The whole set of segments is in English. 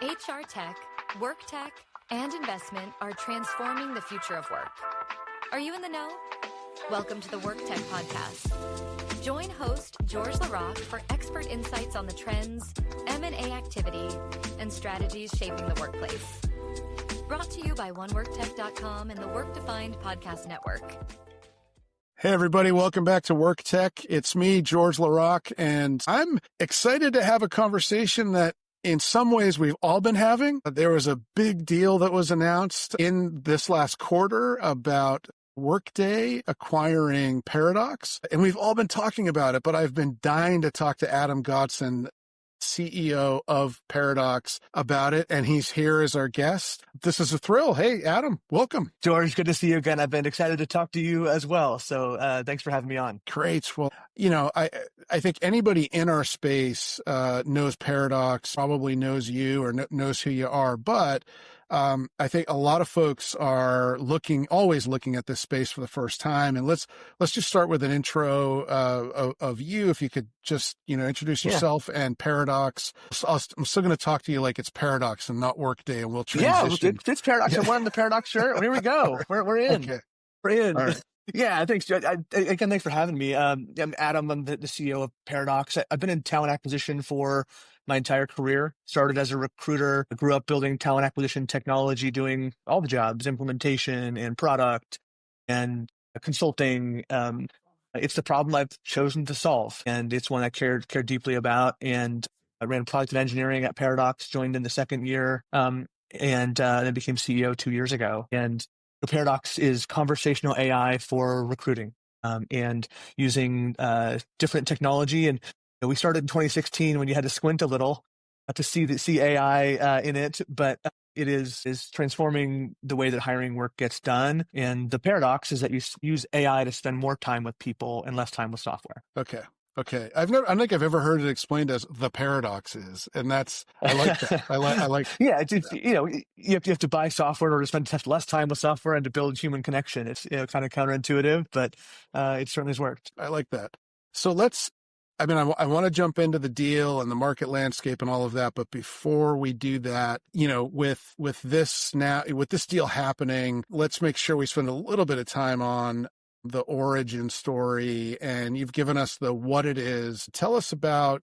HR tech, work tech, and investment are transforming the future of work. Are you in the know? Welcome to the Work Tech Podcast. Join host George LaRocque for expert insights on the trends, M&A activity, and strategies shaping the workplace. Brought to you by oneworktech.com and the Work Defined Podcast Network. Hey, everybody. Welcome back to Work Tech. It's me, George LaRocque, and I'm excited to have a conversation that in some ways we've all been having. There was a big deal that was announced in this last quarter about Workday acquiring Paradox, and we've all been talking about it, but I've been dying to talk to Adam Godson, CEO of Paradox, about it, and he's here as our guest. This is a thrill. Hey, Adam, welcome. George, good to see you again. I've been excited to talk to you as well. So thanks for having me on. Great. Well, I think anybody in our space knows Paradox, probably knows you or knows who you are, but I think a lot of folks are always looking at this space for the first time. And let's just start with an intro of you. If you could just, introduce yourself and Paradox. I'm still going to talk to you like it's Paradox and not Workday, and we'll transition. Yeah, it's Paradox. I'm wearing the Paradox shirt. Here we go. We're in. Okay. We're in. All right. Yeah, thanks, George. Again, thanks for having me. I'm Adam. I'm the CEO of Paradox. I've been in talent acquisition for my entire career. Started as a recruiter. I grew up building talent acquisition technology, doing all the jobs, implementation and product and consulting. It's the problem I've chosen to solve, and it's one I care deeply about. And I ran product and engineering at Paradox, joined in the second year, and then became CEO 2 years ago. And Paradox is conversational AI for recruiting, and using different technology. And we started in 2016 when you had to squint a little to see AI in it, but it is transforming the way that hiring work gets done. And the paradox is that you use AI to spend more time with people and less time with software. Okay. I don't think I've ever heard it explained as the paradox is, and I like that. I like. Yeah, you have to buy software or to spend less time with software and to build human connection. It's kind of counterintuitive, but it certainly has worked. I like that. So I want to jump into the deal and the market landscape and all of that, but before we do that, with this deal happening, let's make sure we spend a little bit of time on the origin story, and you've given us the what it is. Tell us about,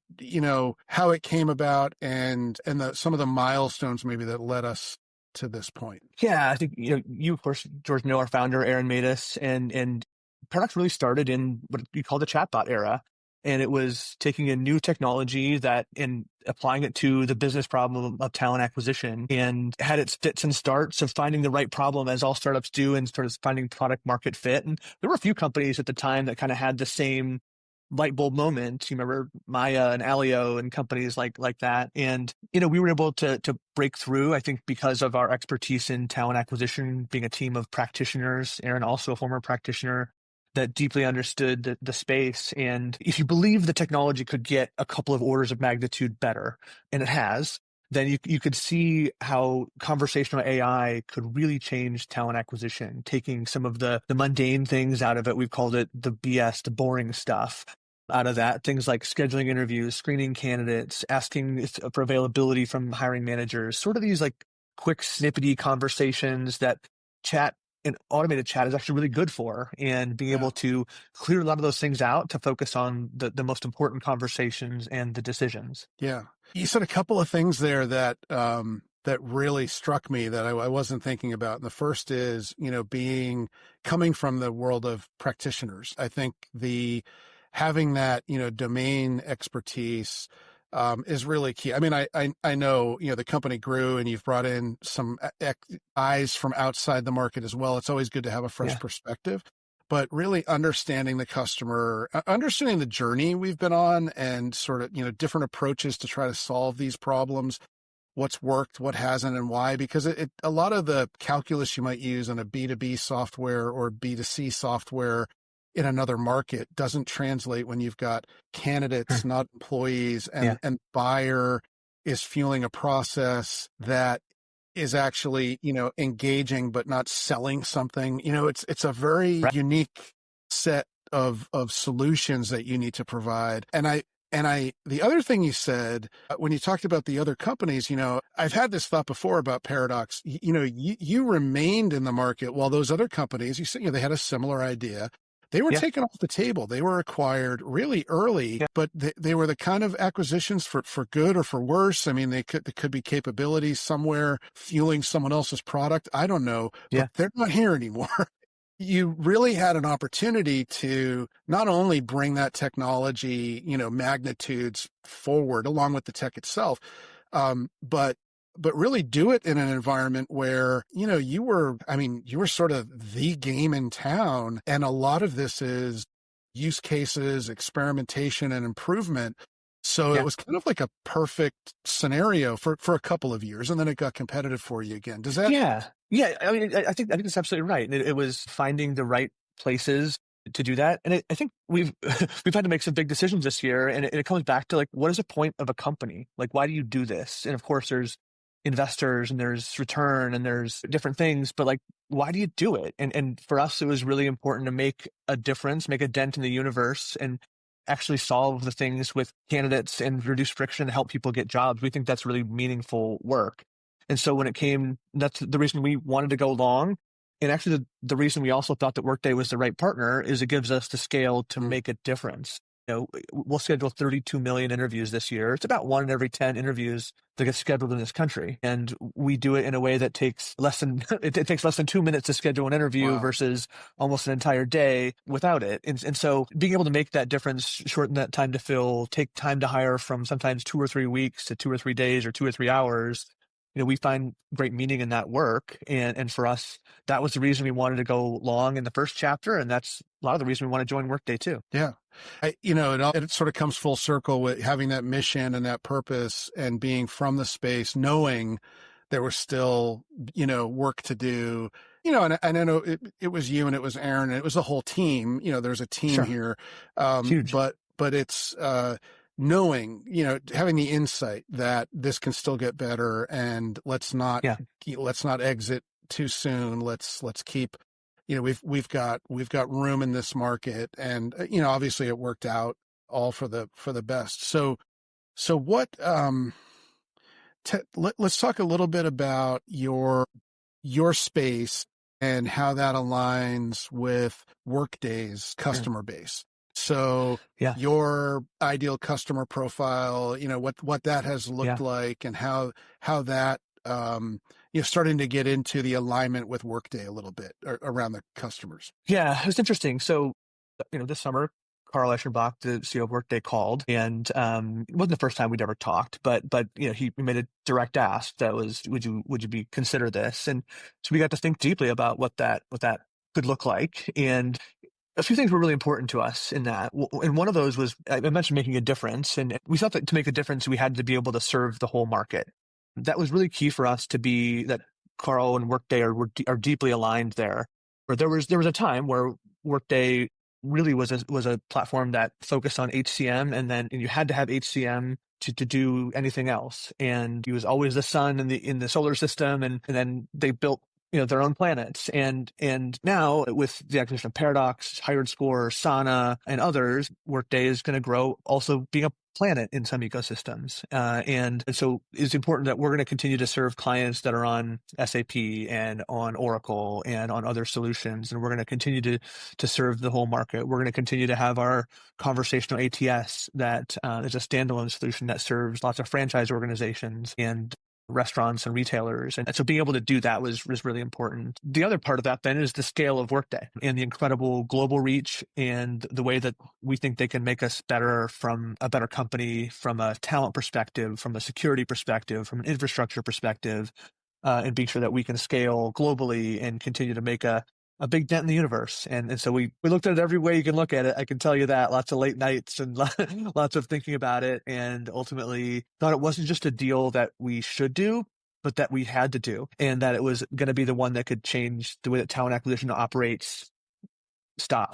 how it came about and some of the milestones maybe that led us to this point. Yeah, I think, you of course, George, know our founder, Aaron Matus, and Paradox really started in what you call the chatbot era. And it was taking a new technology and applying it to the business problem of talent acquisition, and had its fits and starts of finding the right problem, as all startups do, and sort of finding product market fit. And there were a few companies at the time that kind of had the same light bulb moment. You remember Maya and Alio and companies like that. And, we were able to break through, I think, because of our expertise in talent acquisition, being a team of practitioners, Aaron also a former practitioner, that deeply understood the space. And if you believe the technology could get a couple of orders of magnitude better, and it has, then you could see how conversational AI could really change talent acquisition, taking some of the mundane things out of it. We've called it the BS, the boring stuff out of that. Things like scheduling interviews, screening candidates, asking for availability from hiring managers, sort of these like quick snippety conversations that and automated chat is actually really good for, and being able to clear a lot of those things out to focus on the most important conversations and the decisions. Yeah. You said a couple of things there that really struck me that I wasn't thinking about. And the first is, coming from the world of practitioners. I think having that, domain expertise is really key. I mean, I know, the company grew and you've brought in some eyes from outside the market as well. It's always good to have a fresh perspective, but really understanding the customer, understanding the journey we've been on, and sort of, different approaches to try to solve these problems, what's worked, what hasn't, and why, because a lot of the calculus you might use on a B2B software or B2C software in another market doesn't translate when you've got candidates, not employees, and buyer is fueling a process that is actually, engaging, but not selling something. It's a very unique set of solutions that you need to provide. And The other thing you said when you talked about the other companies, I've had this thought before about Paradox. You remained in the market while those other companies, you said, they had a similar idea. They were taken off the table. They were acquired really early, but they were the kind of acquisitions for good or for worse. I mean, they could be capabilities somewhere fueling someone else's product. I don't know, but they're not here anymore. You really had an opportunity to not only bring that technology, magnitudes forward along with the tech itself, but really do it in an environment where, you were sort of the game in town. And a lot of this is use cases, experimentation, and improvement. So it was kind of like a perfect scenario for a couple of years, and then it got competitive for you again. Does that? Yeah. I mean, I think that's absolutely right. It was finding the right places to do that. And I think we've had to make some big decisions this year. And it comes back to what is the point of a company? Why do you do this? And of course, there's investors and there's return and there's different things, but why do you do it? And for us, it was really important to make a difference, make a dent in the universe, and actually solve the things with candidates and reduce friction and help people get jobs. We think that's really meaningful work. And so when it came, that's the reason we wanted to go long. And actually the reason we also thought that Workday was the right partner is it gives us the scale to make a difference. We'll schedule 32 million interviews this year. It's about 1 in every 10 interviews that get scheduled in this country. And we do it in a way that takes it takes less than 2 minutes to schedule an interview versus almost an entire day without it. And so being able to make that difference, shorten that time to fill, take time to hire from sometimes 2 or 3 weeks to 2 or 3 days or 2 or 3 hours, we find great meaning in that work. And for us, that was the reason we wanted to go long in the first chapter. And that's a lot of the reason we want to join Workday too. Yeah. It sort of comes full circle with having that mission and that purpose and being from the space, knowing there was still, work to do, and I know it was you and it was Aaron and it was the whole team, there's a team here. Huge. But it's, knowing, having the insight that this can still get better, and let's not exit too soon. Let's keep, we've got room in this market, and obviously it worked out all for the best. So what? Let's talk a little bit about your space and how that aligns with Workday's customer base. So your ideal customer profile, what that has looked like, and how that, starting to get into the alignment with Workday a little bit around the customers. Yeah, it was interesting. So, this summer, Carl Eschenbach, the CEO of Workday, called, and it wasn't the first time we'd ever talked, but he made a direct ask that was, would you consider this? And so we got to think deeply about what that could look like. And a few things were really important to us in that. And one of those was, I mentioned making a difference. And we thought that to make a difference, we had to be able to serve the whole market. That was really key for us to be that Carl and Workday are deeply aligned there. Where there was a time where Workday really was a platform that focused on HCM, and you had to have HCM to do anything else. And it was always the sun in the solar system. And then they built their own planets. And now with the acquisition of Paradox, HiredScore, Sana, and others, Workday is going to grow also being a planet in some ecosystems. And so it's important that we're going to continue to serve clients that are on SAP and on Oracle and on other solutions. And we're going to continue to serve the whole market. We're going to continue to have our conversational ATS that is a standalone solution that serves lots of franchise organizations and restaurants and retailers. And so being able to do that was really important. The other part of that then is the scale of Workday and the incredible global reach and the way that we think they can make us better, from a better company, from a talent perspective, from a security perspective, from an infrastructure perspective, and being sure that we can scale globally and continue to make a big dent in the universe. And so we looked at it every way you can look at it. I can tell you that. Lots of late nights and lots of thinking about it, and ultimately thought it wasn't just a deal that we should do, but that we had to do, and that it was going to be the one that could change the way that talent acquisition operates,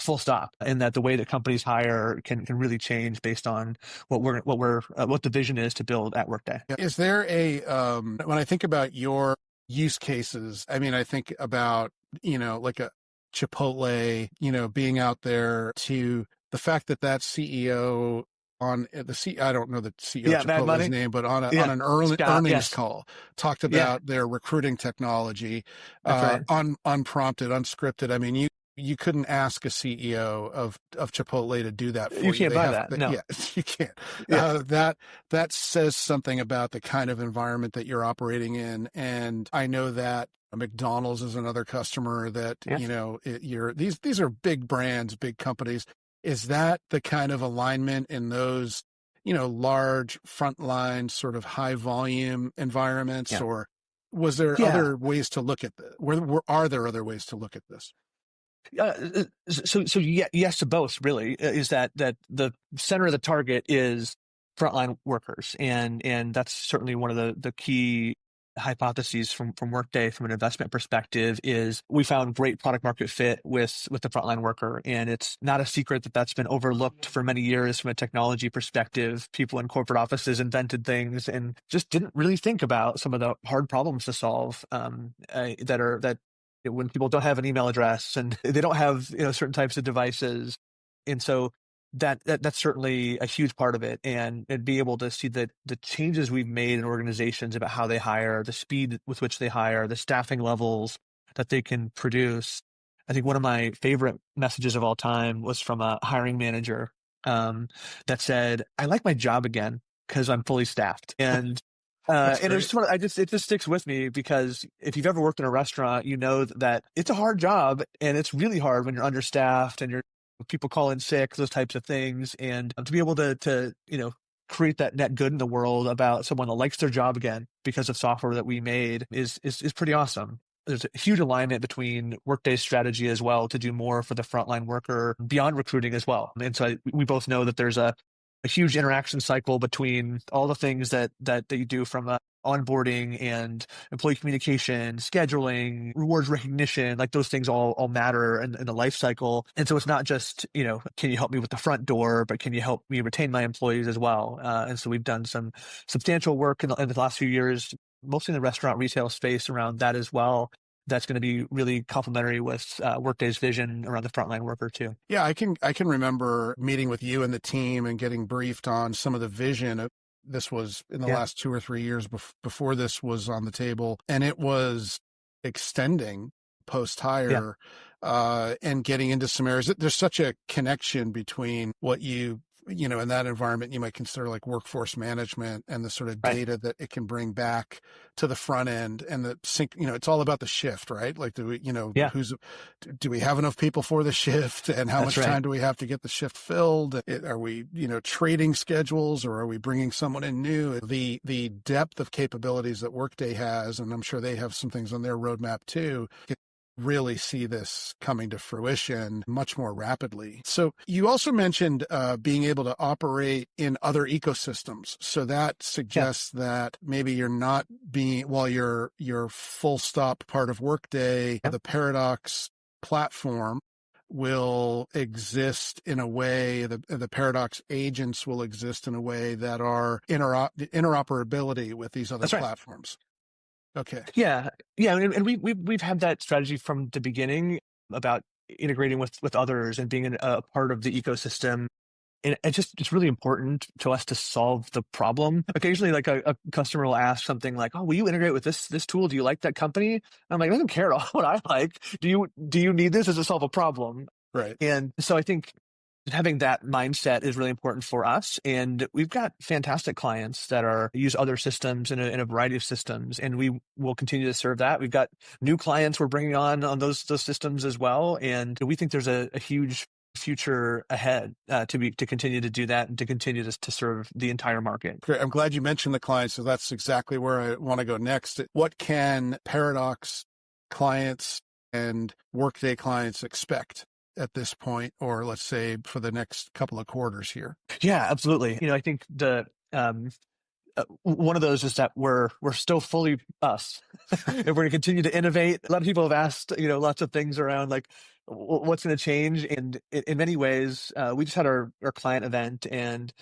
full stop. And that the way that companies hire can really change based on what the vision is to build at Workday. Is there when I think about your use cases, I mean, I think about, like a Chipotle, being out there, to the fact that CEO on I don't know the CEO of Yeah, Mad Chipotle's Money. name, but on Yeah, an Scott. earnings Yes, call, talked yeah, about their recruiting technology, that's right. unprompted, unscripted. I mean, you couldn't ask a CEO of Chipotle to do that You for you. can't They buy have, that. No. yeah, you can't. Yeah, That says something about the kind of environment that you're operating in. And I know that McDonald's is another customer that, yeah, these are big brands, big companies. Is that the kind of alignment in those, large frontline sort of high volume environments, yeah, or was there yeah. other ways to look at this? Are there other ways to look at this? So yeah, yes to both. Really, is that the center of the target is frontline workers, and that's certainly one of the key hypotheses from Workday from an investment perspective. Is we found great product market fit with the frontline worker, and it's not a secret that that's been overlooked for many years from a technology perspective. People in corporate offices invented things and just didn't really think about some of the hard problems to solve that when people don't have an email address and they don't have certain types of devices, and so that's certainly a huge part of it, and be able to see the changes we've made in organizations about how they hire, the speed with which they hire, the staffing levels that they can produce. I think one of my favorite messages of all time was from a hiring manager that said, "I like my job again because I'm fully staffed." That's And great. it just sticks with me because if you've ever worked in a restaurant, you know that it's a hard job, and it's really hard when you're understaffed and people call in sick, those types of things. And to be able to create that net good in the world about someone that likes their job again because of software that we made is pretty awesome. There's a huge alignment between Workday's strategy as well to do more for the frontline worker beyond recruiting as well. And so we both know that there's a huge interaction cycle between all the things that you do from onboarding and employee communication, scheduling, rewards recognition, like those things all matter in the life cycle. And so it's not just, can you help me with the front door, but can you help me retain my employees as well? And so we've done some substantial work in the last few years, mostly in the restaurant retail space around that as well. That's going to be really complementary with Workday's vision around the frontline worker too. Yeah, I can remember meeting with you and the team and getting briefed on some of the vision. This was in the Yeah, last 2 or 3 years before this was on the table, and it was extending post yeah, hire and getting into some areas. There's such a connection between what in that environment you might consider like workforce management and the sort of right. data that it can bring back to the front end and the sync. It's all about the shift, right? Like, Yeah, do we have enough people for the shift, and how that's much right. time do we have to get the shift filled? Are we, trading schedules, or are we bringing someone in new? The depth of capabilities that Workday has, and I'm sure they have some things on their roadmap too, really see this coming to fruition much more rapidly. So you also mentioned being able to operate in other ecosystems. So that Yeah, suggests that maybe you're not while you're full stop part of Workday, yeah, the Paradox platform will exist in a way, the Paradox agents will exist in a way that are interoperability with these other that's right. platforms. Okay. Yeah, yeah, and we've had that strategy from the beginning about integrating with others and being a part of the ecosystem. And it's really important to us to solve the problem. Occasionally, like a customer will ask something like, "Oh, will you integrate with this tool? Do you like that company?" I'm like, "I don't care what I like. Do you need this? Does it solve a problem?" Right. And so I think having that mindset is really important for us. And we've got fantastic clients that use other systems in a variety of systems, and we will continue to serve that. We've got new clients we're bringing on those systems as well. And we think there's a huge future ahead to continue to do that and to continue to serve the entire market. Great. I'm glad you mentioned the clients, so that's exactly where I want to go next. What can Paradox clients and Workday clients expect at this point, or let's say for the next couple of quarters here? Yeah, absolutely. I think one of those is that we're still fully us, and we're going to continue to innovate. A lot of people have asked, lots of things around like, what's going to change. And in many ways, we just had our client event, and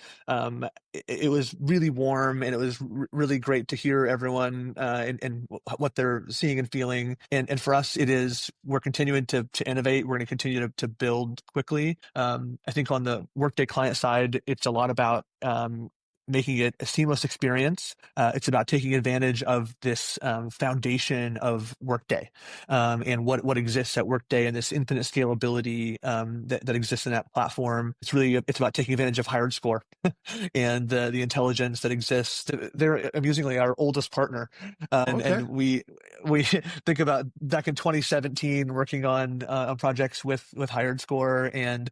it was really warm, and it was really great to hear everyone and what they're seeing and feeling. And for us, we're continuing to innovate. We're going to continue to build quickly. I think on the Workday client side, it's a lot about making it a seamless experience. It's about taking advantage of this foundation of Workday and what exists at Workday, and this infinite scalability that exists in that platform. It's about taking advantage of HiredScore and the intelligence that exists. They're amusingly our oldest partner, and we think about back in 2017 working on projects with HiredScore and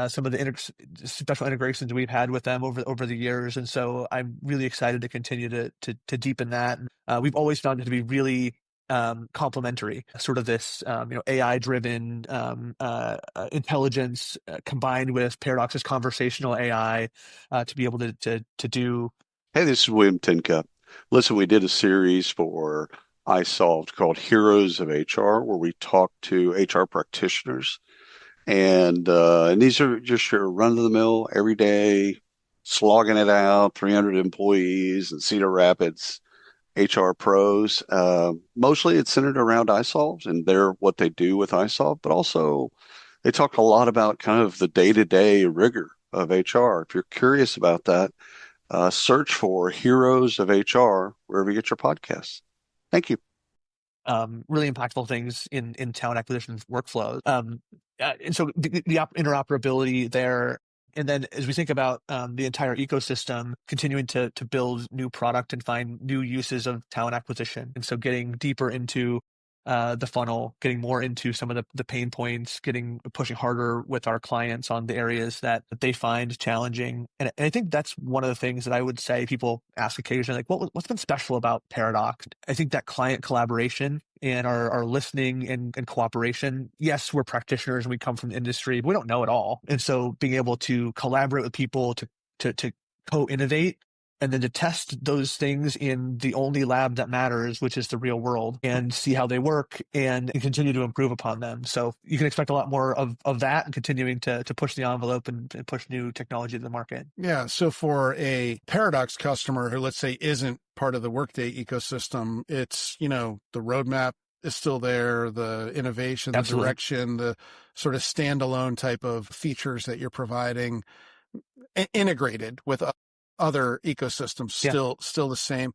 some of the special integrations we've had with them over the years. And so I'm really excited to continue to deepen that. We've always found it to be really complementary, sort of this AI driven intelligence combined with Paradox's conversational AI to be able to do. Hey, this is William Tincup. Listen, we did a series for iSolved called Heroes of HR, where we talk to HR practitioners. And these are just your run-of-the-mill, everyday, slogging it out, 300 employees in Cedar Rapids, HR pros. Mostly it's centered around iSolved and what they do with iSolved, but also they talk a lot about kind of the day-to-day rigor of HR. If you're curious about that, search for Heroes of HR wherever you get your podcasts. Thank you. Really impactful things in talent acquisition workflows. And so the interoperability there. And then as we think about the entire ecosystem, continuing to build new product and find new uses of talent acquisition. And so getting deeper into the funnel, getting more into some of the pain points, pushing harder with our clients on the areas that they find challenging. And I think that's one of the things that I would say people ask occasionally, like, what's been special about Paradox? I think that client collaboration and our listening and cooperation. Yes, we're practitioners and we come from the industry, but we don't know it all. And so being able to collaborate with people to co-innovate, and then to test those things in the only lab that matters, which is the real world, and see how they work and continue to improve upon them. So you can expect a lot more of that, and continuing to push the envelope and push new technology to the market. Yeah. So for a Paradox customer who, let's say, isn't part of the Workday ecosystem, it's, the roadmap is still there, the innovation, Absolutely. The direction, the sort of standalone type of features that you're providing integrated with other ecosystems, still the same.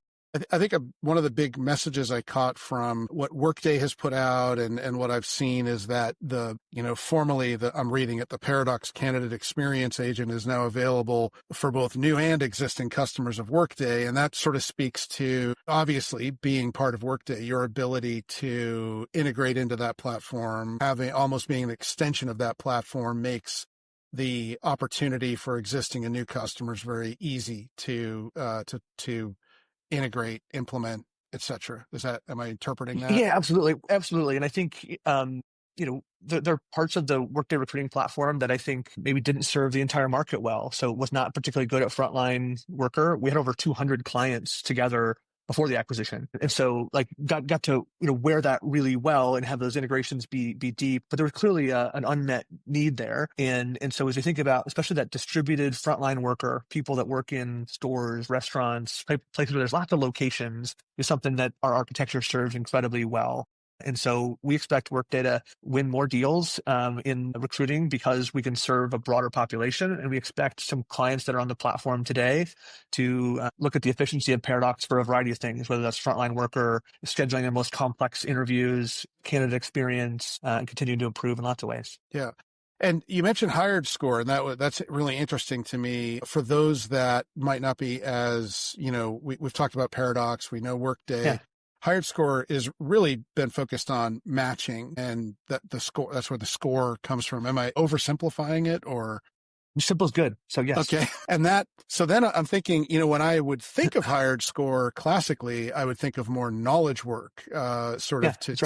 I think one of the big messages I caught from what Workday has put out and what I've seen is that formally I'm reading it, the Paradox Candidate Experience Agent is now available for both new and existing customers of Workday. And that sort of speaks to, obviously, being part of Workday, your ability to integrate into that platform, almost being an extension of that platform makes the opportunity for existing and new customers very easy to integrate, implement, etc. Am I interpreting that? Yeah, absolutely. And I think there are parts of the Workday recruiting platform that I think maybe didn't serve the entire market well. So was not particularly good at frontline worker. We had over 200 clients together before the acquisition. And so got to, wear that really well and have those integrations be deep, but there was clearly an unmet need there. And so as we think about, especially that distributed frontline worker, people that work in stores, restaurants, places where there's lots of locations, is something that our architecture serves incredibly well. And so we expect Workday to win more deals in recruiting because we can serve a broader population. And we expect some clients that are on the platform today to look at the efficiency of Paradox for a variety of things, whether that's frontline worker, scheduling the most complex interviews, candidate experience, and continuing to improve in lots of ways. Yeah. And you mentioned HiredScore, and that's really interesting to me. For those that might not be as, we've talked about Paradox, we know Workday. Yeah. HiredScore is really been focused on matching, and that's where the score comes from. Am I oversimplifying it, or? Simple is good. So yes. Okay. And so then I'm thinking, when I would think of HiredScore classically, I would think of more knowledge work, to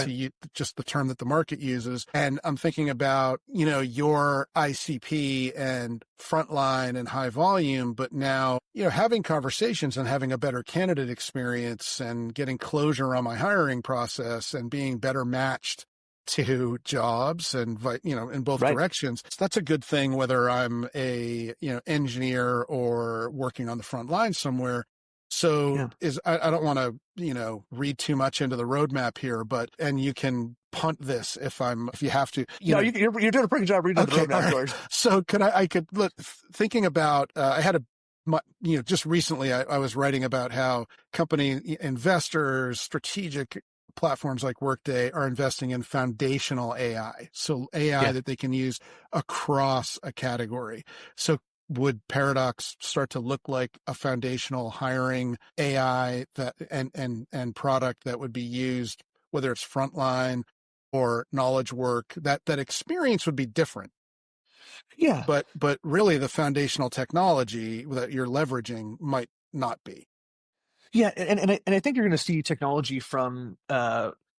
use just the term that the market uses. And I'm thinking about, your ICP and frontline and high volume, but now, having conversations and having a better candidate experience and getting closure on my hiring process and being better matched to jobs and, in both directions. So that's a good thing, whether I'm a, engineer or working on the front line somewhere. So I don't want to, read too much into the roadmap here, and you can punt this if you have to. You're doing a pretty good job reading the roadmap, George. So thinking about, I had just recently I was writing about how company investors, strategic platforms like Workday are investing in foundational AI. So AI that they can use across a category. So would Paradox start to look like a foundational hiring AI and product that would be used, whether it's frontline or knowledge work? That experience would be different. Yeah. But really the foundational technology that you're leveraging might not be. Yeah, and I think you're going to see technology from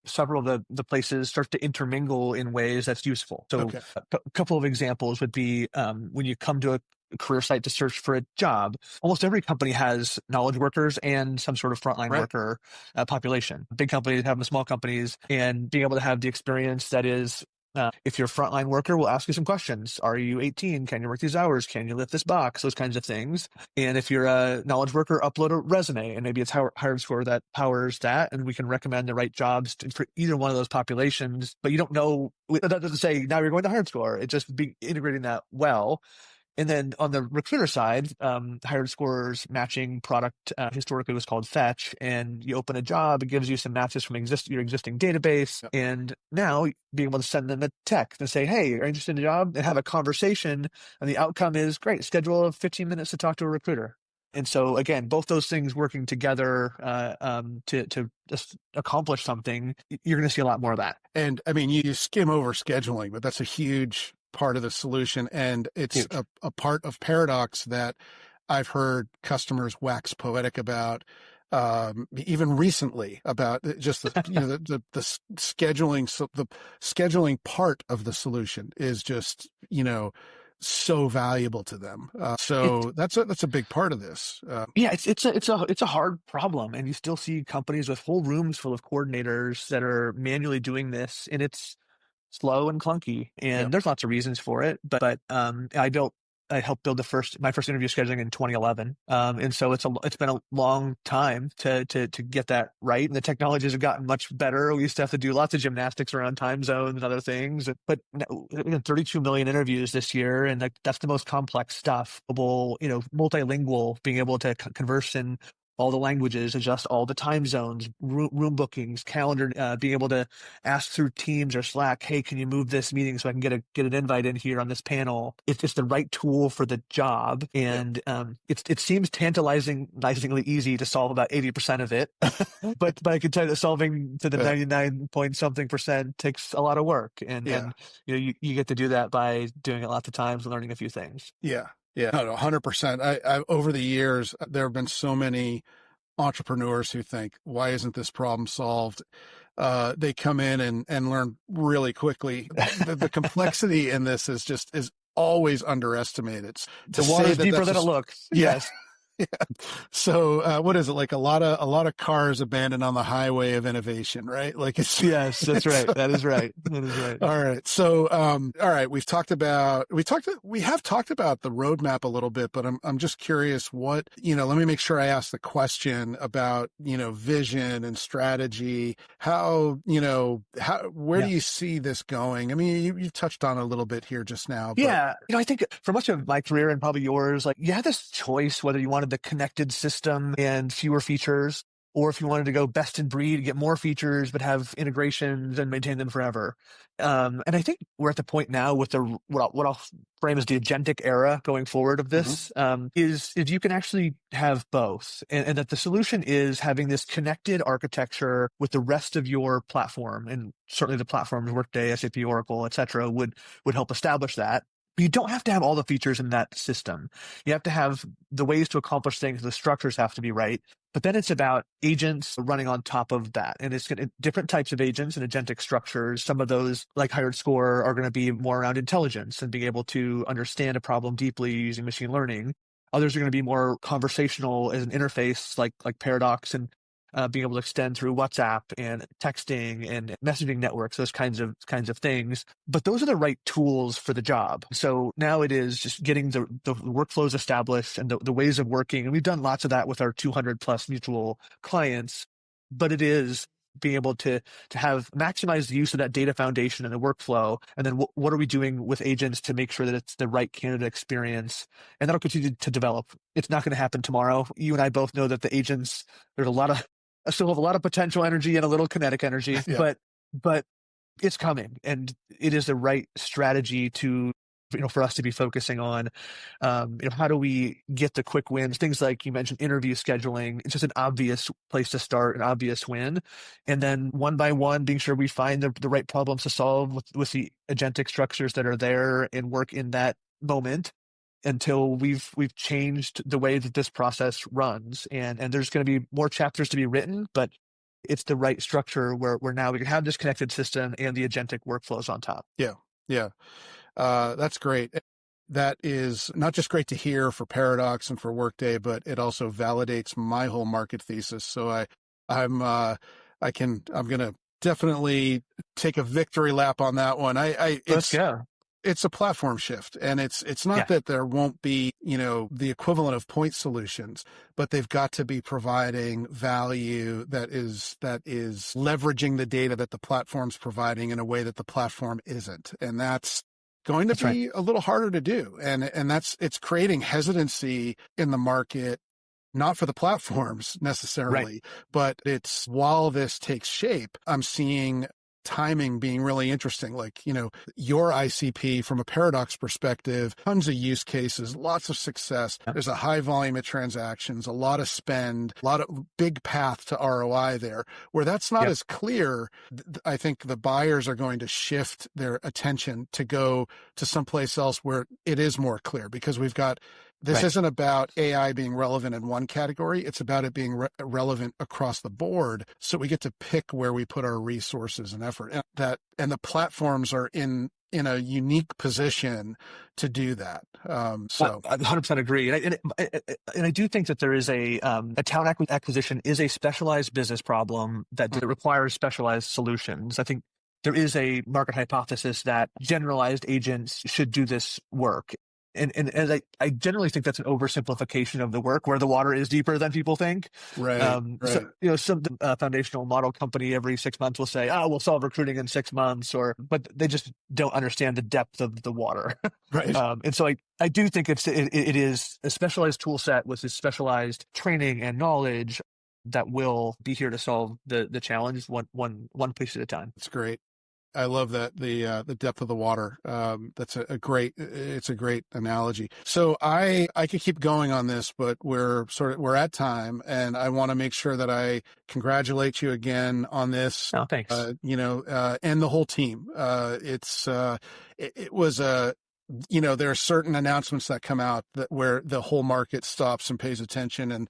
several of the places start to intermingle in ways that's useful. So a couple of examples would be when you come to a career site to search for a job, almost every company has knowledge workers and some sort of frontline worker population. Big companies have them, small companies, and being able to have the experience that is, if you're a frontline worker, we'll ask you some questions. Are you 18? Can you work these hours? Can you lift this box? Those kinds of things. And if you're a knowledge worker, upload a resume, and maybe it's HiredScore that powers that, and we can recommend the right jobs for either one of those populations. But you don't know, that doesn't say now you're going to HiredScore. It's just integrating that well. And then on the recruiter side, HiredScore's matching product historically was called Fetch, and you open a job, it gives you some matches from your existing database, and now being able to send them a text and say, hey, are you interested in a job? And have a conversation, and the outcome is, great, schedule 15 minutes to talk to a recruiter. And so, again, both those things working together to just accomplish something, you're going to see a lot more of that. And, I mean, you skim over scheduling, but that's a huge part of the solution, and it's a part of Paradox that I've heard customers wax poetic about, even recently, about just the the scheduling. So the scheduling part of the solution is just so valuable to them. So that's a big part of this. It's a hard problem, and you still see companies with whole rooms full of coordinators that are manually doing this, and it's slow and clunky, and there's lots of reasons for it. But I helped build my first interview scheduling in 2011, and so it's been a long time to get that right. And the technologies have gotten much better. We used to have to do lots of gymnastics around time zones and other things. But 32 million interviews this year, and that's the most complex stuff. Multilingual, being able to converse in all the languages, adjust all the time zones, room bookings, calendar, being able to ask through Teams or Slack, hey, can you move this meeting so I can get an invite in here on this panel? It's the right tool for the job. And it seems tantalizingly easy to solve about 80% of it. but I can tell you that solving to the 99 point something percent takes a lot of work. And you get to do that by doing it lots of times and learning a few things. Yeah. Yeah, no, 100%. I over the years, there have been so many entrepreneurs who think, why isn't this problem solved? They come in and learn really quickly. The complexity in this is always underestimated. The water's deeper than it looks. Yes. Yeah. So, what is it, like a lot of cars abandoned on the highway of innovation, right? Like yes, that's right. That is right. All right. So, all right. We have talked about the roadmap a little bit, but I'm just curious let me make sure I ask the question about, vision and strategy. Where do you see this going? I mean, you touched on it a little bit here just now. But... Yeah. I think for much of my career and probably yours, like you had this choice whether you wanted the connected system and fewer features, or if you wanted to go best in breed, get more features, but have integrations and maintain them forever. And I think we're at the point now with what I'll frame as the agentic era going forward of this, is you can actually have both. And that the solution is having this connected architecture with the rest of your platform. And certainly the platforms, Workday, SAP, Oracle, et cetera, would help establish that. But you don't have to have all the features in that system. You have to have the ways to accomplish things. The structures have to be right. But then it's about agents running on top of that. And it's different types of agents and agentic structures. Some of those, like HiredScore, are going to be more around intelligence and being able to understand a problem deeply using machine learning. Others are going to be more conversational as an interface, like Paradox. And being able to extend through WhatsApp and texting and messaging networks, those kinds of things. But those are the right tools for the job. So now it is just getting the workflows established and the ways of working. And we've done lots of that with our 200 plus mutual clients, but it is being able to have maximize the use of that data foundation and the workflow. And then what are we doing with agents to make sure that it's the right candidate experience? And that'll continue to develop. It's not going to happen tomorrow. You and I both know that the agents, there's still have a lot of potential energy and a little kinetic energy, Yeah. but it's coming, and it is the right strategy to, for us to be focusing on, how do we get the quick wins? Things like you mentioned, interview scheduling. It's just an obvious place to start, an obvious win. And then one by one, being sure we find the right problems to solve with the agentic structures that are there and work in that moment until we've changed the way that this process runs. And there's going to be more chapters to be written, but it's the right structure where now we can have this connected system and the agentic workflows on top. Yeah. Yeah. That's great. That is not just great to hear for Paradox and for Workday, but it also validates my whole market thesis. So I'm going to definitely take a victory lap on that one. Let's go. It's a platform shift, and it's not that there won't be, the equivalent of point solutions, but they've got to be providing value that is leveraging the data that the platform's providing in a way that the platform isn't. And that's going to be a little harder to do. And it's creating hesitancy in the market, not for the platforms necessarily, but it's while this takes shape, I'm seeing timing being really interesting. Like, your ICP from a Paradox perspective, tons of use cases, lots of success. There's a high volume of transactions, a lot of spend, a lot of big path to ROI there. Where that's not as clear, I think the buyers are going to shift their attention to go to someplace else where it is more clear, because we've got this isn't about AI being relevant in one category. It's about it being relevant across the board. So we get to pick where we put our resources and effort. And the platforms are in a unique position to do that. So I 100% agree. And I do think that there is a talent acquisition is a specialized business problem that requires specialized solutions. I think there is a market hypothesis that generalized agents should do this work. And I generally think that's an oversimplification of the work, where the water is deeper than people think. Right. So, some foundational model company every 6 months will say, "Oh, we'll solve recruiting in 6 months," but they just don't understand the depth of the water. Right. And so I do think it is a specialized tool set with this specialized training and knowledge that will be here to solve the challenge one piece at a time. That's great. I love that, the depth of the water. That's a great analogy. So I could keep going on this, but we're at time, and I want to make sure that I congratulate you again on this. Oh, thanks. And the whole team. It was there are certain announcements that come out where the whole market stops and pays attention, and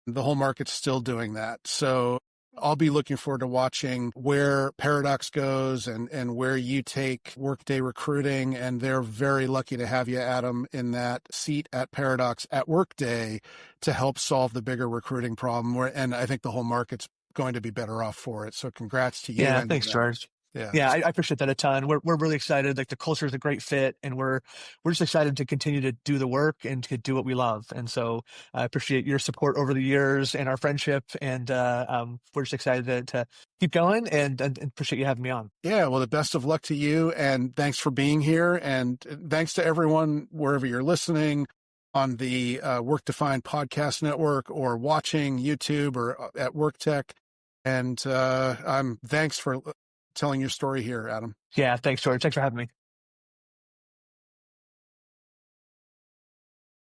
the whole market's still doing that. So I'll be looking forward to watching where Paradox goes and where you take Workday recruiting. And they're very lucky to have you, Adam, in that seat at Paradox at Workday to help solve the bigger recruiting problem. And I think the whole market's going to be better off for it. So congrats to you. Yeah, thanks, George. Yeah, I appreciate that a ton. We're really excited. Like, the culture is a great fit, and we're just excited to continue to do the work and to do what we love. And so I appreciate your support over the years and our friendship. And we're just excited to keep going, and appreciate you having me on. Yeah, well, the best of luck to you, and thanks for being here. And thanks to everyone wherever you're listening, on the Work Defined Podcast Network, or watching YouTube, or at WorkTech. And thanks for telling your story here, Adam. Yeah, thanks, George. Thanks for having me.